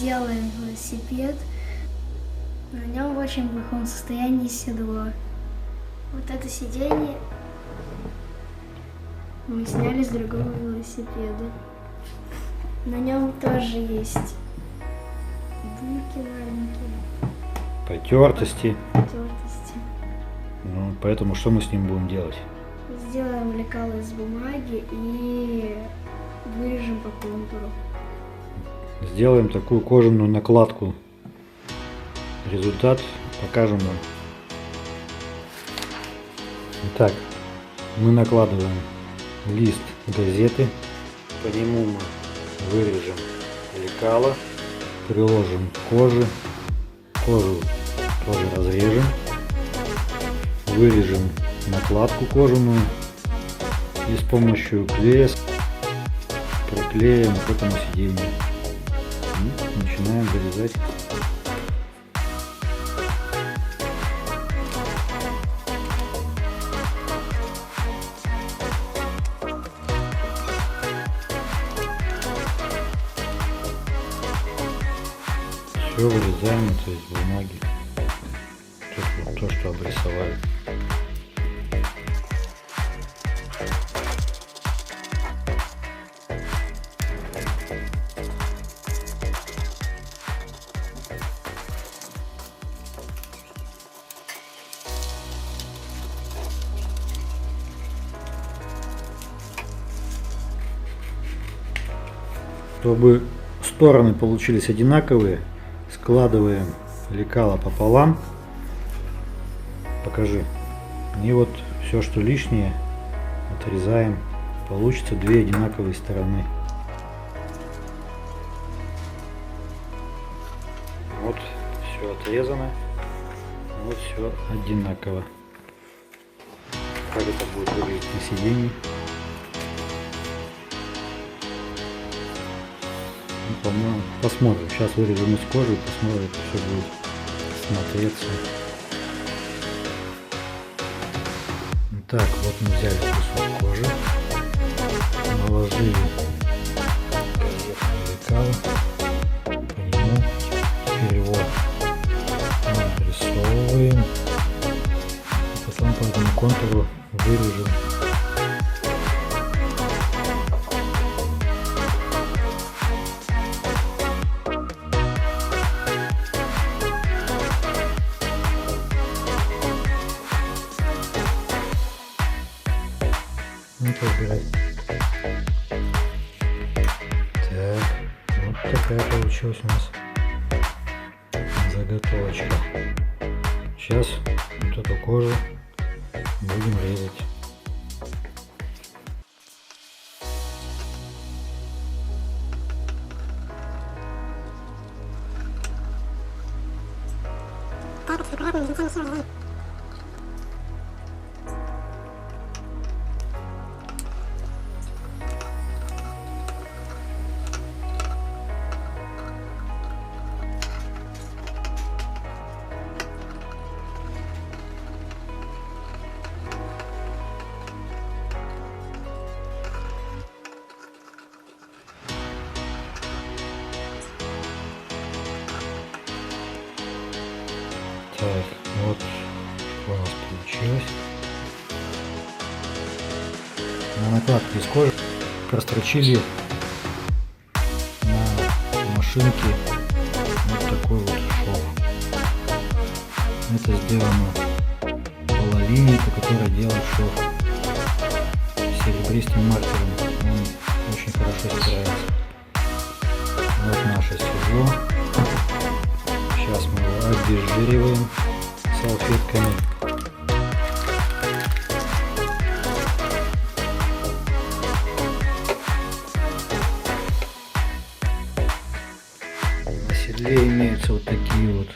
делаем велосипед. На нем в очень плохом состоянии седло. Вот это сиденье мы сняли с другого велосипеда. На нем тоже есть дырки маленькие. Потертости. Потертости. Ну, поэтому что мы с ним будем делать? Сделаем лекало из бумаги и вырежем по контуру. Сделаем такую кожаную накладку. Результат покажем вам. Итак, мы накладываем лист газеты. По нему мы вырежем лекало, приложим кожу тоже разрежем, вырежем накладку кожаную и с помощью клея приклеим к этому сиденью. И начинаем вырезать. Все вырезаем, то есть бумаги, то, что обрисовали. Чтобы стороны получились одинаковые, складываем лекало пополам. Покажи. И вот все, что лишнее, отрезаем. Получится две одинаковые стороны. Вот все отрезано. Вот все одинаково. Как это будет выглядеть на сиденье? По-моему, посмотрим. Сейчас вырежем из кожи и посмотрим, как все будет смотреться. Так, вот мы взяли кусок кожи, наложили газетное лекало, по нему теперь его нарисовываем, потом по этому контуру вырежем. Разбирать. Так, вот такая получилась у нас заготовочка. Сейчас вот эту кожу будем резать. Так, вот что у нас получилось. На накладке из кожи прострочили на машинке вот такой вот шов. Это сделано была линия, по которой делают шов серебристым маркером. Он очень хорошо стирается. Вот наше седло. Сейчас мы его обезжириваем салфетками. На седле имеются вот такие вот.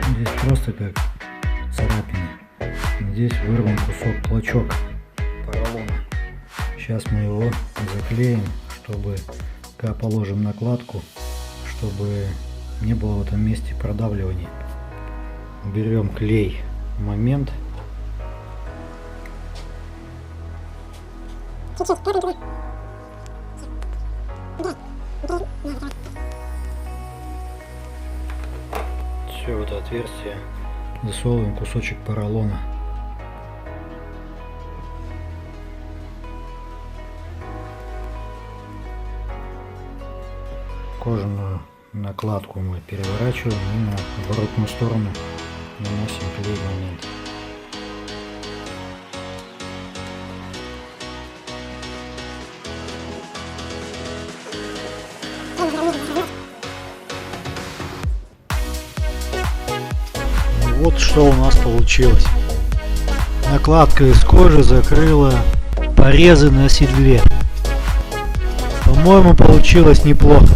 Здесь просто как царапины. Здесь вырван клочок поролона. Сейчас мы его заклеим, чтобы, когда положим накладку, чтобы не было в этом месте продавливания. Берем клей момент. все в это отверстие засовываем кусочек поролона. Кожаную накладку мы переворачиваем и на оборотную сторону наносим клей момент. Вот что у нас получилось. Накладка из кожи закрыла порезы на седле. По-моему, получилось неплохо.